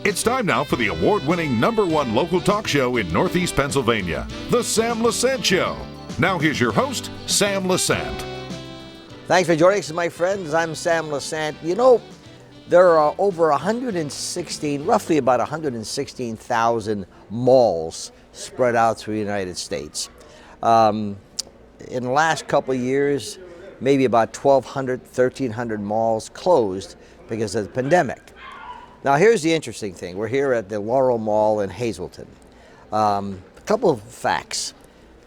It's time now for the award-winning #1 local talk show in Northeast Pennsylvania, The Sam Lesante Show. Now here's your host, Sam Lesante. Thanks for joining us, my friends. I'm Sam Lesante. You know, there are over 116, roughly about 116,000 malls spread out through the United States. In the last couple of years, maybe about 1,200, 1,300 malls closed because of the pandemic. Now, here's the interesting thing. We're here at the Laurel Mall in Hazleton. A couple of facts.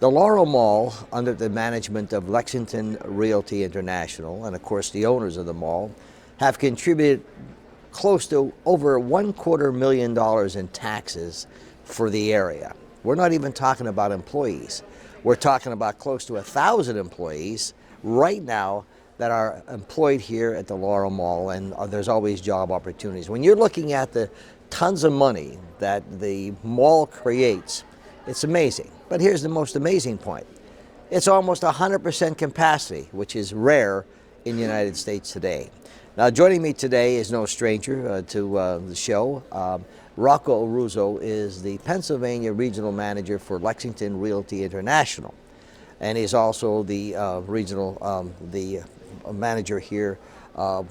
The Laurel Mall, under the management of Lexington Realty International, and of course the owners of the mall, have contributed close to over $250,000 in taxes for the area. We're not even talking about employees. We're talking about close to 1,000 employees right now that are employed here at the Laurel Mall, and there's always job opportunities. When you're looking at the tons of money that the mall creates, it's amazing. But here's the most amazing point. It's almost 100% capacity, which is rare in the United States today. Now, joining me today is no stranger to the show. Rocco Arruzzo is the Pennsylvania Regional Manager for Lexington Realty International. And he's also the regional, manager here,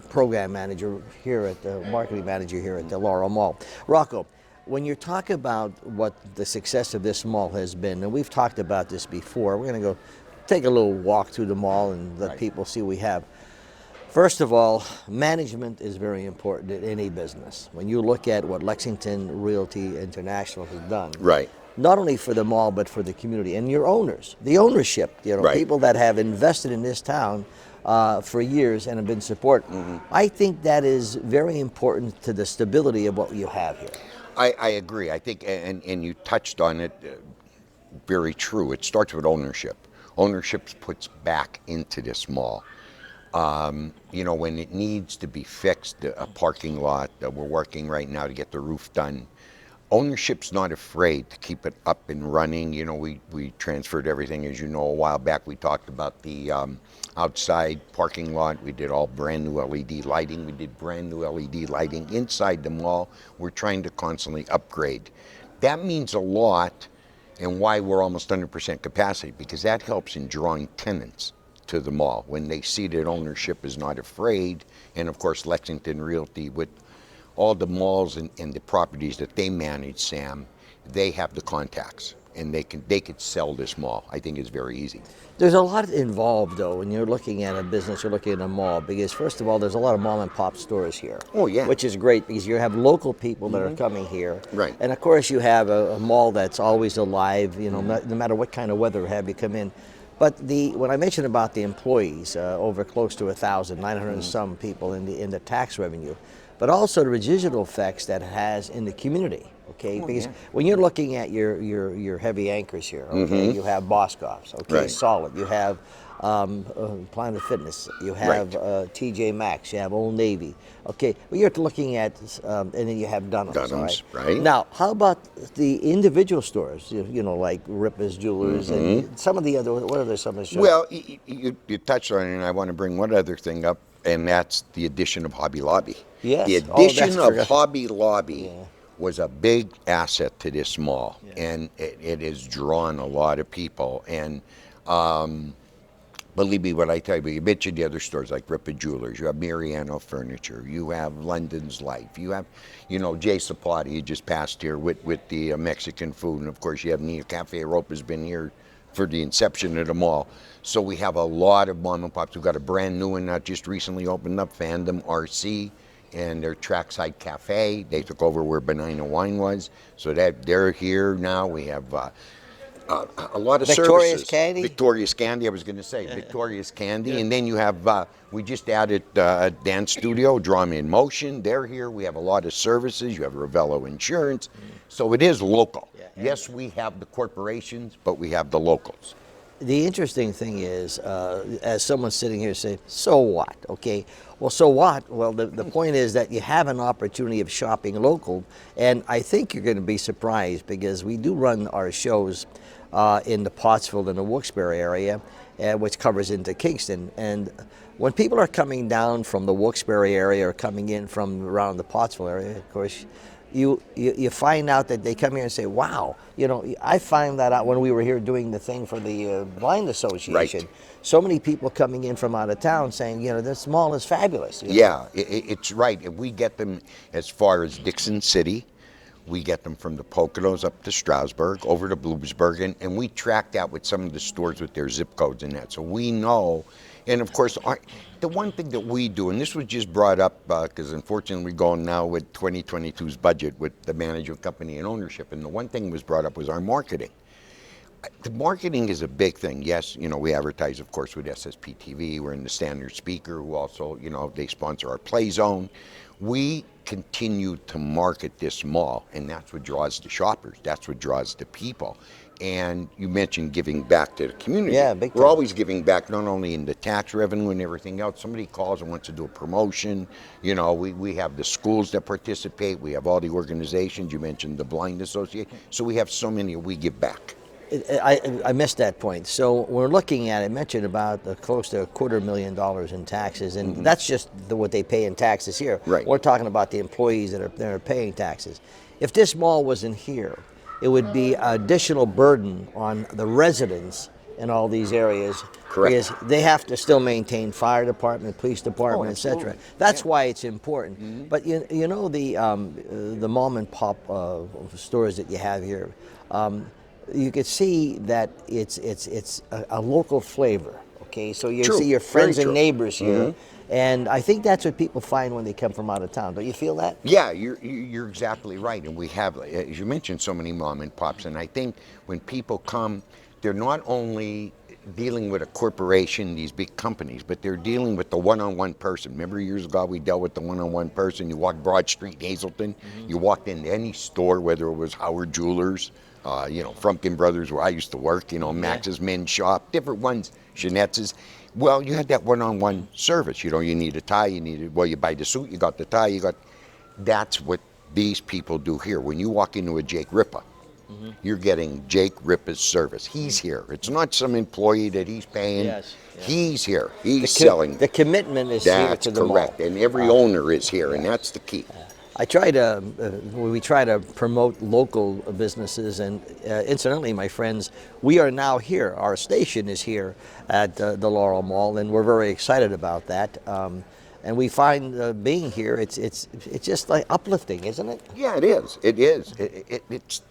program manager here at the marketing manager here at the Laurel Mall. Rocco, when you talk about what the success of this mall has been, and we've talked about this before, we're going to go take a little walk through the mall and let people see what we have. First of all, management is very important in any business. When you look at what Lexington Realty International has done, right, not only for the mall but for the community and your owners, the ownership, right, people that have invested in this town for years and have been supported. I think that is very important to the stability of what you have here. I agree. I think, and you touched on it, very true. It starts with ownership. Ownership puts back into this mall. When it needs to be fixed, a parking lot, we're working right now to get the roof done. Ownership's not afraid to keep it up and running. We transferred everything, as you know, a while back. We talked about the outside parking lot. We did all brand new LED lighting. We did brand new LED lighting inside the mall. We're trying to constantly upgrade. That means a lot, and why we're almost 100% capacity, because that helps in drawing tenants to the mall when they see that ownership is not afraid. And of course, Lexington Realty, with all the malls and the properties that they manage, Sam, they have the contacts, and they could sell this mall. I think it's very easy. There's a lot involved, though, when you're looking at a business, you're looking at a mall, because first of all, there's a lot of mom and pop stores here. Oh, yeah. Which is great, because you have local people that are coming here. Right. And of course, you have a mall that's always alive, no matter what kind of weather have you come in. But when I mentioned about the employees, over close to 1,000, 900 and some people in the tax revenue, but also the residual effects that it has in the community. Okay, because when you're looking at your heavy anchors here, okay, you have Boscov's, okay, right, solid. You have Planet Fitness. You have TJ Maxx. You have Old Navy. Okay, well, you're looking at, and then you have Dunham's, right? Now, how about the individual stores? Like Rippers Jewelers and some of the other. What are some of the? Well, you touched on it, and I want to bring one other thing up, and that's the addition of Hobby Lobby. Yes. The addition of Hobby Lobby was a big asset to this mall, and it has drawn a lot of people. And believe me when I tell you, you mentioned the other stores like Ripper Jewelers, you have Mariano Furniture, you have London's Life, you have, Jay Zapata, he just passed here with the Mexican food, and of course you have Nia Cafe Europa's been here for the inception of the mall. So we have a lot of mom and pops. We've got a brand new one that just recently opened up, Fandom RC, and their Trackside Cafe. They took over where Benigna Wine was, so that they're here now. We have a lot of Victoria's services. Candy? Victoria's Candy, I was going to say. Victoria's Candy. And then you have, we just added a dance studio, Drama in Motion. They're here. We have a lot of services. You have Ravello Insurance. So it is local. Yes, we have the corporations, but we have the locals. The interesting thing is, as someone sitting here saying, so what? Okay, well, so what? Well, the point is that you have an opportunity of shopping local, and I think you're going to be surprised because we do run our shows in the Pottsville and the Wilkes-Barre area, which covers into Kingston. And when people are coming down from the Wilkes-Barre area or coming in from around the Pottsville area, of course, you find out that they come here and say, wow, I find that out when we were here doing the thing for the Blind Association. Right. So many people coming in from out of town saying, this mall is fabulous. Yeah, it's right. If we get them as far as Dixon City, we get them from the Poconos up to Stroudsburg, over to Bloomsburg, and we track that with some of the stores with their zip codes and that. So we know, and of course, the one thing that we do, and this was just brought up because unfortunately we're going now with 2022's budget with the management company and ownership, and the one thing was brought up was our marketing. The marketing is a big thing. Yes, we advertise, of course, with SSP TV. We're in the Standard Speaker, who also, they sponsor our Play Zone. We continue to market this mall, and that's what draws the shoppers. That's what draws the people. And you mentioned giving back to the community. Yeah, big time. We're always giving back, not only in the tax revenue and everything else. Somebody calls and wants to do a promotion. We have the schools that participate. We have all the organizations. You mentioned the Blind Association. So we have so many. We give back. I missed that point. So we're looking at, I mentioned about close to $250,000 in taxes, and that's just what they pay in taxes here. Right. We're talking about the employees that are paying taxes. If this mall wasn't here, it would be an additional burden on the residents in all these areas. Correct. Because they have to still maintain fire department, police department, etc. That's why it's important. But the mom and pop stores that you have here, you could see that it's a local flavor. Okay, so you see your friends and neighbors here, and I think that's what people find when they come from out of town. Don't you feel that? Yeah, you're exactly right. And we have, as you mentioned, so many mom and pops. And I think when people come, they're not only dealing with a corporation, these big companies, but they're dealing with the one-on-one person. Remember years ago we dealt with the one-on-one person. You walked Broad Street, Hazelton, you walked into any store, whether it was Howard Jewelers, Frumpkin Brothers, where I used to work, Max's Men's Shop, different ones, Jeanette's. Well, you had that one-on-one service. You need a tie, you buy the suit, you got the tie, that's what these people do here. When you walk into a Jake Ripa, you're getting Jake Ripa's service. He's here. It's not some employee that he's paying. Yes. He's here. He's selling. The commitment is here to the mall. That's correct. And every owner is here, and that's the key. we try to promote local businesses, and incidentally, my friends, we are now here. Our station is here at the Laurel Mall, and we're very excited about that. And we find being here, it's just like uplifting, isn't it? Yeah, it is. It is. It's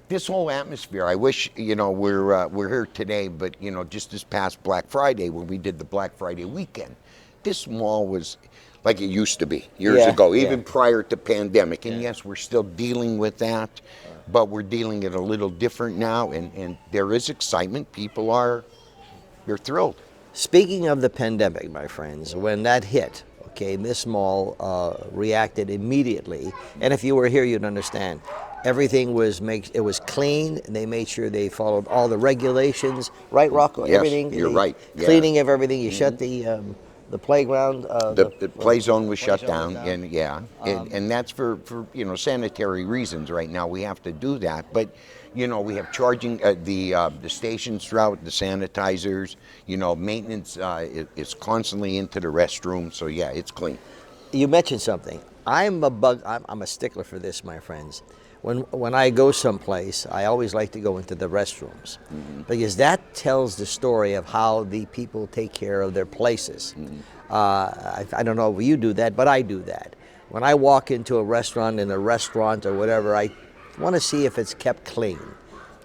this whole atmosphere. I wish we're here today, but just this past Black Friday when we did the Black Friday weekend, this mall was like it used to be years ago, even prior to pandemic. And yes, we're still dealing with that, but we're dealing it a little different now, and there is excitement. People they're thrilled. Speaking of the pandemic, my friends, when that hit, this mall reacted immediately, and if you were here, you'd understand. Everything was clean, and they made sure they followed all the regulations, right, Rocco? Yes, everything. You're right. Yeah. Cleaning of everything. You shut the playground. The play zone was shut down, and and that's for sanitary reasons. Right now, we have to do that, but we have charging the stations throughout, the sanitizers. Maintenance is constantly into the restroom, so yeah, it's clean. You mentioned something. I'm a stickler for this, my friends. When I go someplace, I always like to go into the restrooms, because that tells the story of how the people take care of their places. I don't know if you do that, but I do that. When I walk into a restaurant or whatever, I want to see if it's kept clean.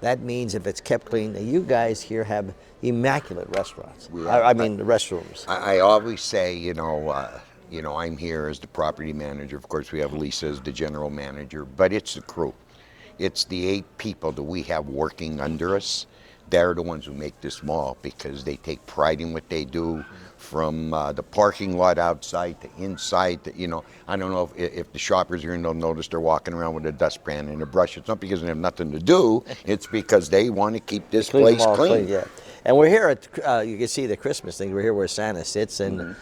That means if it's kept clean, you guys here have immaculate restaurants. Restrooms. I always say, I'm here as the property manager. Of course, we have Lisa as the general manager, but it's the crew. It's the 8 people that we have working under us. They're the ones who make this mall, because they take pride in what they do, from the parking lot outside to inside. I don't know if the shoppers are in, they'll notice they're walking around with a dustpan and a brush. It's not because they have nothing to do. It's because they want to keep this place clean. Yeah. And we're here at, you can see the Christmas thing. We're here where Santa sits, and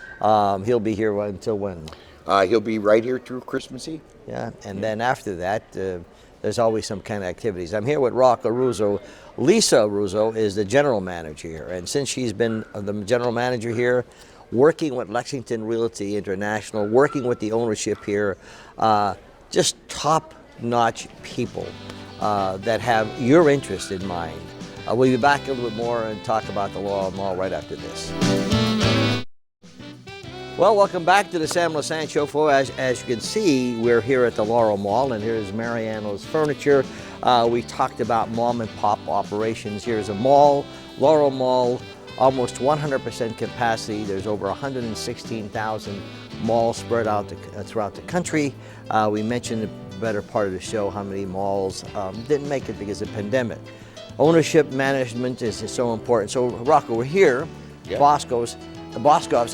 he'll be here until when? He'll be right here through Christmas Eve. Yeah, and then after that, the there's always some kind of activities. I'm here with Rocco Arruzzo. Lisa Arruzzo is the general manager here, and since she's been the general manager here, working with Lexington Realty International, working with the ownership here, just top-notch people that have your interest in mind. We'll be back a little bit more and talk about the Laurel Mall right after this. Well, welcome back to the Sam Lesante Show. As you can see, we're here at the Laurel Mall, and here's Mariano's Furniture. We talked about mom and pop operations. Here's a mall, Laurel Mall, almost 100% capacity. There's over 116,000 malls spread out throughout the country. We mentioned the better part of the show how many malls didn't make it because of the pandemic. Ownership management is so important. So, Rocco, we're here, Yep. Boscov's.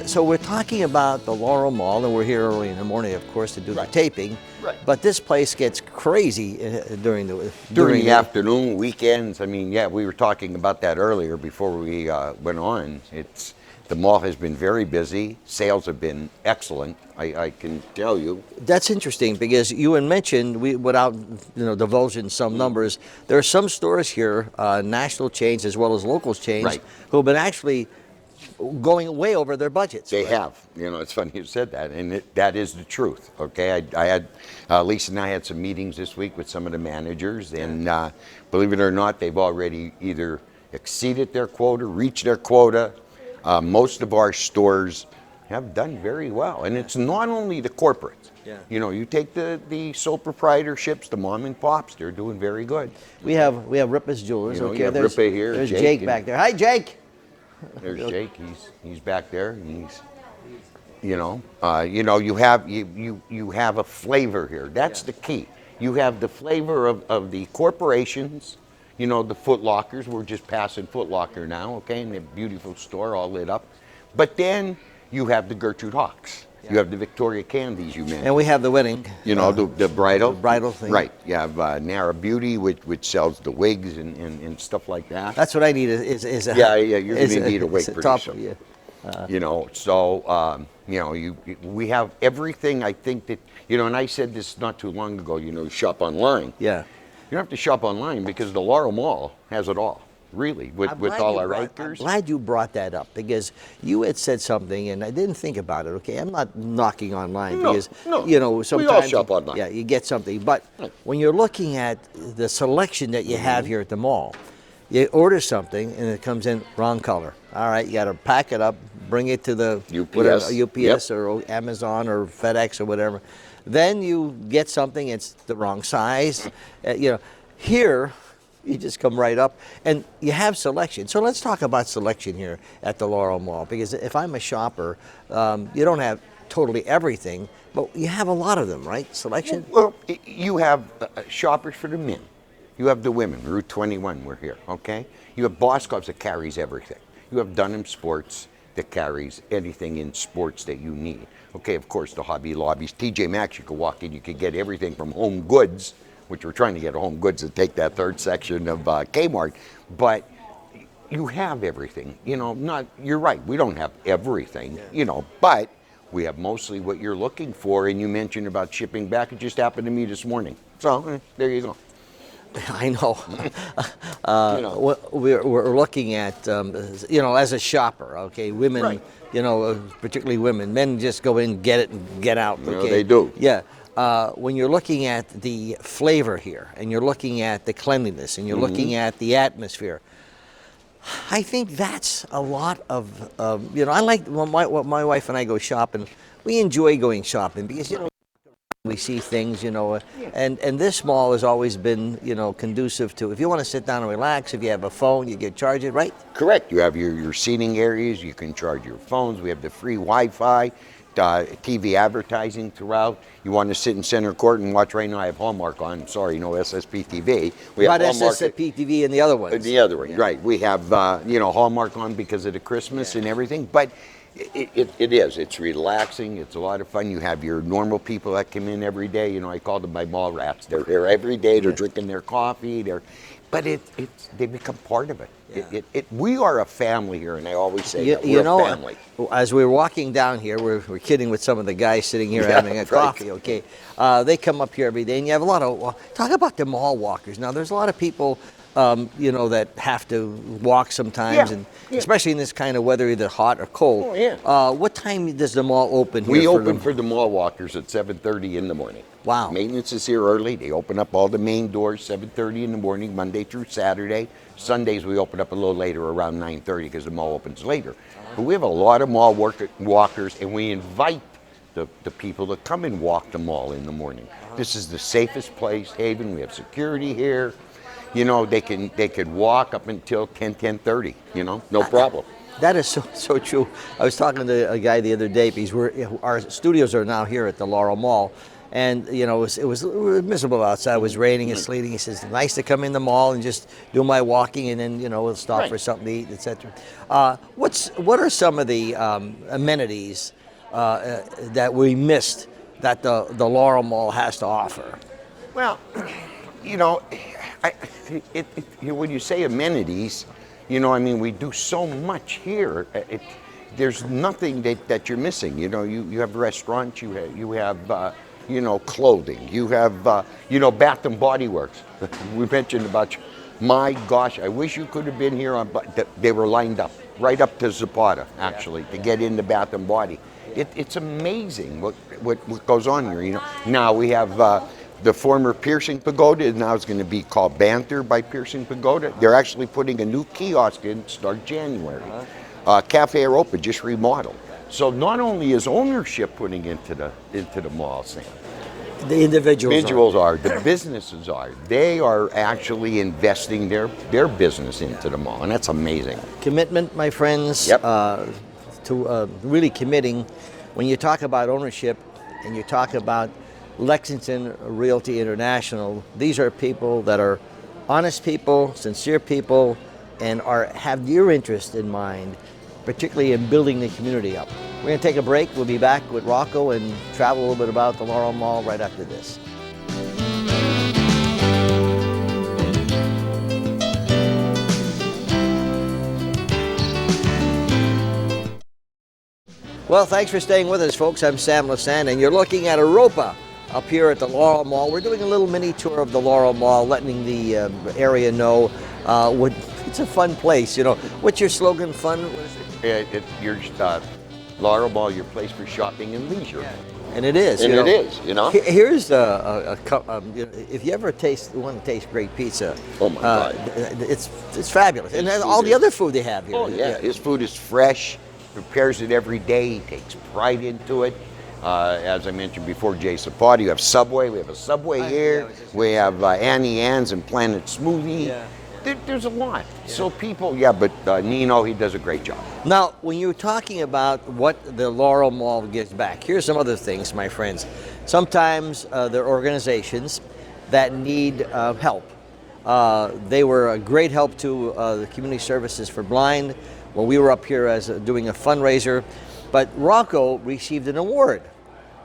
So we're talking about the Laurel Mall, and we're here early in the morning, of course, to do the taping. Right. But this place gets crazy during During the afternoon, weekends. I mean, yeah, we were talking about that earlier before we went on. The mall has been very busy. Sales have been excellent. I can tell you. That's interesting because you had mentioned, without divulging some numbers, there are some stores here, national chains as well as local chains, who have been actually going way over their budgets. They have. It's funny you said that, and that is the truth. Okay, I had Lisa and I had some meetings this week with some of the managers, and believe it or not, they've already either exceeded their quota, reached their quota. Most of our stores have done very well, and it's not only the corporates. Yeah. You take the sole proprietorships, the mom and pops, they're doing very good. We have Ripa's Jewelers. You have Ripa here. There's Jake back there. Hi, Jake. There's Jake. He's back there. And you have a flavor here. That's the key. You have the flavor of the corporations. The Foot Lockers. We're just passing Foot Locker now, okay, and the beautiful store all lit up. But then you have the Gertrude Hawks. You have the Victoria Candies you mentioned. And we have the wedding. The bridal. The bridal thing. Right. You have Nara Beauty, which sells the wigs and stuff like that. That's what I need is a... Yeah, you're going to need a wig pretty top, soon. Yeah. We have everything. I think that, and I said this not too long ago, you shop online. Yeah. You don't have to shop online because the Laurel Mall has it all. Really, with all our acres. I'm glad you brought that up because you had said something and I didn't think about it. Okay, I'm not knocking online because sometimes we all shop online. Yeah, you get something, but when you're looking at the selection that you have here at the mall, you order something and it comes in wrong color. All right, you got to pack it up, bring it to the UPS or Amazon or FedEx or whatever. Then you get something, it's the wrong size. Here. You just come right up, and you have selection. So let's talk about selection here at the Laurel Mall, because if I'm a shopper, you don't have totally everything, but you have a lot of them, right? Selection? Well, you have shoppers for the men. You have the women. Route 21, we're here, okay? You have Boscov's that carries everything. You have Dunham Sports that carries anything in sports that you need. Okay, of course, the Hobby Lobbies. TJ Maxx, you could walk in, you could get everything from Home Goods, which we're trying to get Home Goods to take that third section of Kmart, but you have everything. You're right, we don't have everything, but we have mostly what you're looking for, and you mentioned about shipping back. It just happened to me this morning. So, there you go. I know. We're looking at, as a shopper, okay, women, particularly women. Men just go in, get it, and get out. Okay? They do. Yeah. When you're looking at the flavor here, and you're looking at the cleanliness, and you're looking at the atmosphere, I think that's a lot of, I like when my wife and I go shopping. We enjoy going shopping because, we see things, and this mall has always been, conducive to, if you want to sit down and relax, if you have a phone, you can charge it, right? Correct. You have your seating areas, you can charge your phones, we have the free Wi-Fi. TV advertising throughout. You want to sit in center court and watch right now. I have Hallmark on. Sorry, no SSP TV. We have Hallmark. SSP TV and the other ones. The other one, right. We have, Hallmark on because of the Christmas and everything. But it is. It's relaxing. It's a lot of fun. You have your normal people that come in every day. I call them my mall rats. They're here every day. They're drinking their coffee. But they become part of it. Yeah. We are a family here, and I always say that You we're know, a family. as we're walking down here, we're kidding with some of the guys sitting here Yeah, having a right. coffee, okay? They come up here every day, and you have a lot of, talk about the mall walkers. Now, there's a lot of people, that have to walk sometimes, Yeah, and yeah. especially in this kind of weather, either hot or cold. Oh, yeah. What time does the mall open here? We for open the- for the mall walkers at 7:30 in the morning. Wow. Maintenance is here early. They open up all the main doors 7:30 in the morning, Monday through Saturday. Sundays we open up a little later, around 9:30, because the mall opens later. But we have a lot of mall walkers, and we invite the people to come and walk the mall in the morning. This is the safest place, Haven. We have security here. You know, they could walk up until 10:30. You know, no problem. That is so true. I was talking to a guy the other day because our studios are now here at the Laurel Mall, and it was miserable outside. It was raining and sleeting. He says, "Nice to come in the mall and just do my walking, and then we'll stop for something to eat, etc." What are some of the amenities that we missed that the Laurel Mall has to offer? Well, you know, when you say amenities, I mean, we do so much here. There's nothing that you're missing. You have restaurants, you have clothing, you have Bath and Body Works. We mentioned about you. My gosh, I wish you could have been here. They were lined up right up to Zapata, actually, to get into Bath and Body. It's amazing what goes on here. Now we have the former Piercing Pagoda. Now it's going to be called Banter by Piercing Pagoda. They're actually putting a new kiosk in start January. Cafe Europa just remodeled. So not only is ownership putting into the mall, Sam, The individuals are, the businesses are. They are actually investing their business into the mall, and that's amazing. Commitment, my friends. Yep. To really committing. When you talk about ownership and you talk about Lexington Realty International, these are people that are honest people, sincere people, and have your interest in mind, particularly in building the community up. We're going to take a break. We'll be back with Rocco and travel a little bit about the Laurel Mall right after this. Well, thanks for staying with us, folks. I'm Sam Lesante, and you're looking at Europa up here at the Laurel Mall. We're doing a little mini tour of the Laurel Mall, letting the area know it's a fun place. What's your slogan? Fun? What is it? Your Laurel Mall, your place for shopping and leisure. Yeah. And it is. And it is. Here's if you ever want to taste great pizza. Oh my God! It's fabulous, and then all the other food they have here. Oh yeah, his food is fresh. Prepares it every day. He takes pride into it. As I mentioned before, Jay Zapata, you have Subway. We have a Subway here. We have Annie Ann's and Planet Smoothie. Yeah. There's a lot. Yeah. So people, but Nino, he does a great job. Now, when you're talking about what the Laurel Mall gives back, here's some other things, my friends. Sometimes there are organizations that need help. They were a great help to the Community Services for Blind when we were up here as doing a fundraiser. But Rocco received an award,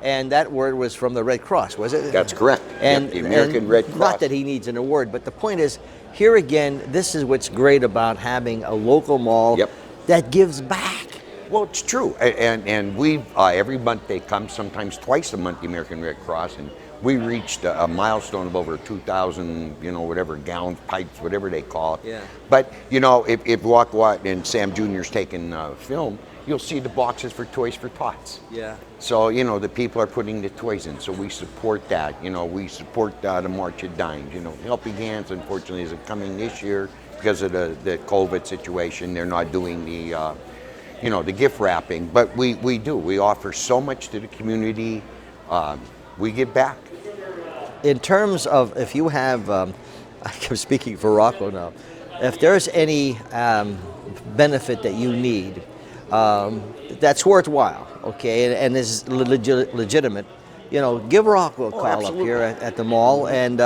and that award was from the Red Cross, was it? That's correct. And the American Red Cross. Not that he needs an award, but the point is, here again, this is what's great about having a local mall that gives back. Well, it's true, and we every month they come, sometimes twice a month, the American Red Cross, and we reached a milestone of over 2,000, whatever gallons, pipes, whatever they call it. Yeah. But if walk and Sam Jr.'s taking film, you'll see the boxes for Toys for Tots. Yeah. So the people are putting the toys in, so we support that. We support the March of Dimes. Helping Hands, unfortunately, isn't coming this year because of the COVID situation. They're not doing the the gift wrapping, but we do. We offer so much to the community. We give back. In terms of if you have, I'm speaking for Rocco now, if there's any benefit that you need that's worthwhile, okay, and is legitimate, give Rocco a call up here at the mall, and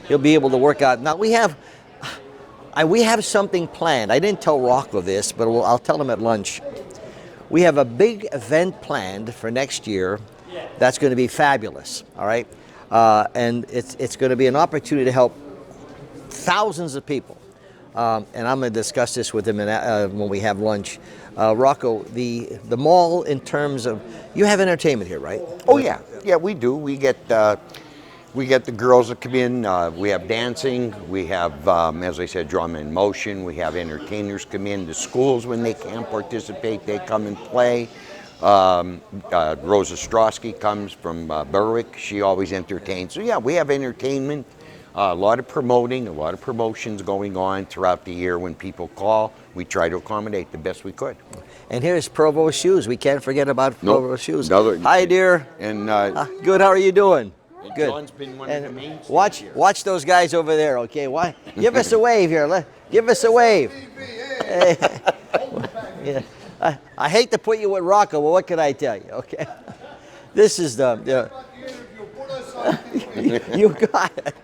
he'll be able to work out. Now we have something planned. I didn't tell Rocco this, but I'll tell him at lunch. We have a big event planned for next year that's going to be fabulous, all right? And it's going to be an opportunity to help thousands of people and I'm going to discuss this with him when we have lunch. Rocco, the mall in terms of, you have entertainment here, right? Oh yeah, we do. We get the girls that come in. We have dancing. We have, as I said, drama in motion. We have entertainers come in. The schools, when they can't participate, they come and play. Rosa Strosky comes from Berwick. She always entertains. So yeah, we have entertainment. A lot of promoting, a lot of promotions going on throughout the year. When people call, we try to accommodate the best we could. And here's Provo Shoes. We can't forget about Provo Shoes. Hi, dear. And good. How are you doing? Good. John's been one of the main. Watch those guys over there. Okay. Why? Give us a wave here. Give us a wave. Yeah. I hate to put you with Rocco, but what can I tell you? Okay. This is the. You got it.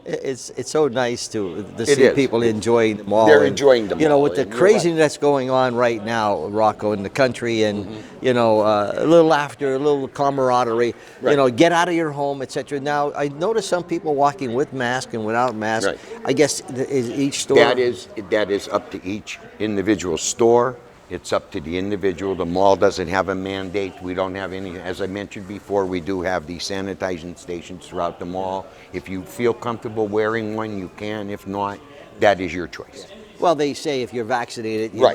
It's so nice to see people enjoying the mall. They're enjoying the mall. You know, with the craziness that's going on right now, Rocco, in the country, and you know, a little laughter, a little camaraderie. Right. You know, get out of your home, etc. Now, I noticed some people walking with mask and without mask. Right. I guess is each store. That is up to each individual store. It's up to the individual. The mall doesn't have a mandate. We don't have any. As I mentioned before, we do have the sanitizing stations throughout the mall. If you feel comfortable wearing one, you can. If not, that is your choice. Well, they say if you're vaccinated, if you're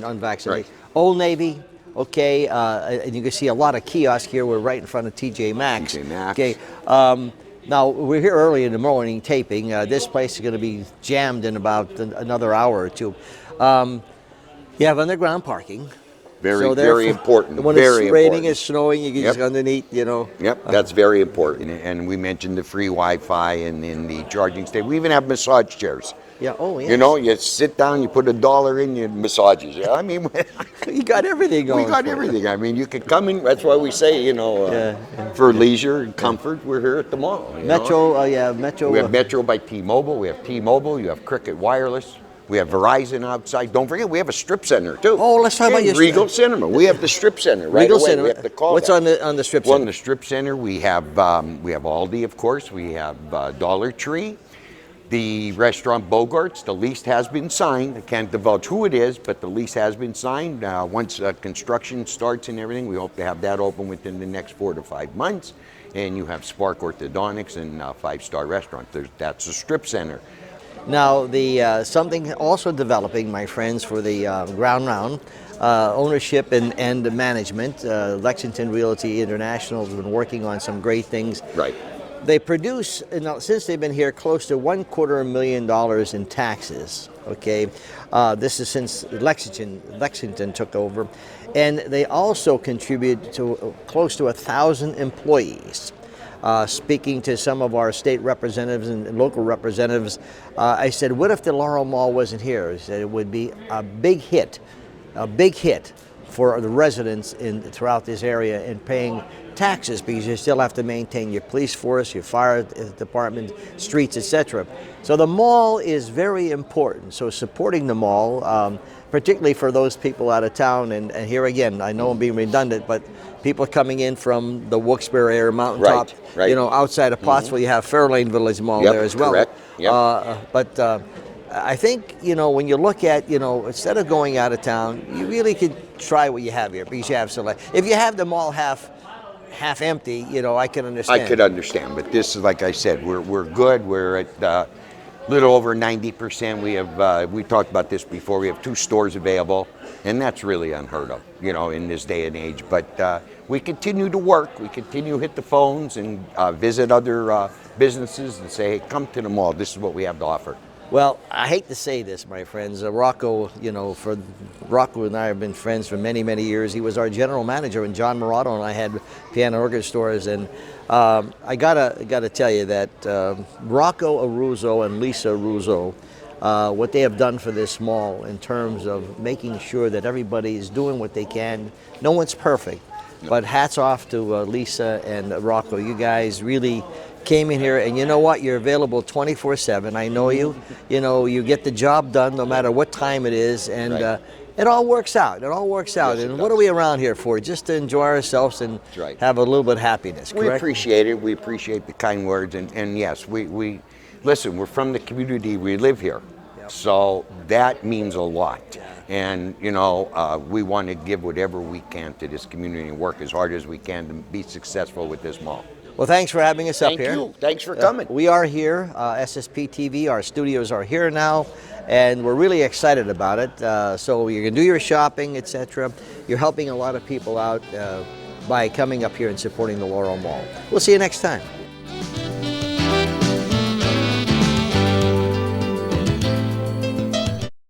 unvaccinated. Right. Old Navy, okay, and you can see a lot of kiosks here. We're right in front of TJ Maxx. TJ Maxx. Okay. Now, we're here early in the morning taping. This place is going to be jammed in about another hour or two. You have underground parking. Very important. When very it's raining, important. it's snowing, you can just underneath, you know. Yep, that's very important. And we mentioned the free Wi-Fi and in the charging station. We even have massage chairs. Yeah. Oh, yeah. You know, you sit down, you put $1 in, you massages. Yeah, I mean, you got everything going. We got everything. I mean, you can come in. That's why we say, you know, for leisure and comfort, we're here at the mall. Metro, Metro. We have Metro by T-Mobile. We have T-Mobile. You have Cricket Wireless. We have Verizon outside. Don't forget, we have a strip center too. Oh, let's talk about your Regal Cinema. We have the strip center right Regal away. Cinema. We have to call What's on the strip center? On the strip center, we have Aldi, of course. We have Dollar Tree. The restaurant Bogart's, the lease has been signed. I can't divulge who it is, but the lease has been signed. Once construction starts and everything, we hope to have that open within the next 4 to 5 months. And you have Spark Orthodontics and 5-star restaurant. That's a strip center. Now, something also developing, my friends, for the Ground Round, ownership and management. Lexington Realty International has been working on some great things. Right. They produce, since they've been here, close to $250,000 in taxes. Okay, this is since Lexington took over, and they also contribute to close to 1,000 employees. Speaking to some of our state representatives and local representatives, I said, what if the Laurel Mall wasn't here? He said it would be a big hit for the residents throughout this area in paying taxes, because you still have to maintain your police force, your fire department, streets, etc. So the mall is very important. So supporting the mall, particularly for those people out of town, and here again, I know I'm being redundant, but people coming in from the Wilkes-Barre area, Mountaintop, right. You know, outside of Pottsville, you have Fairlane Village Mall there as well. Correct. Yep. But I think, you know, when you look at, you know, instead of going out of town, you really could try what you have here, because you have if you have the mall half empty, you know, I can understand. I could understand, but this is, like I said, we're good. We're at little over 90%. We have we talked about this before. We have 2 stores available, and that's really unheard of, you know, in this day and age. But we continue to work. We continue to hit the phones and visit other businesses and say, hey, come to the mall. This is what we have to offer. Well, I hate to say this, my friends. Rocco, you know, Rocco and I have been friends for many, many years. He was our general manager when John Morado and I had piano organ stores, and I gotta tell you that Rocco Arruzzo and Lisa Arruzzo, what they have done for this mall in terms of making sure that everybody is doing what they can. No one's perfect, but hats off to Lisa and Rocco. You guys really came in here, and you know what? You're available 24/7. I know you. You know, you get the job done no matter what time it is, and Right. it all works out. It all works out. Yes, it And what does. are we around here for? Just to enjoy ourselves and That's right. have a little bit of happiness, We correct? appreciate it. We appreciate the kind words, and yes, we listen. We're from the community. We live here, so that means a lot. And you know, we want to give whatever we can to this community and work as hard as we can to be successful with this mall. Well, thanks for having us up Thank here. you. Thanks for coming. We are here, SSP TV. Our studios are here now, and we're really excited about it. So you can do your shopping, etc. You're helping a lot of people out by coming up here and supporting the Laurel Mall. We'll see you next time.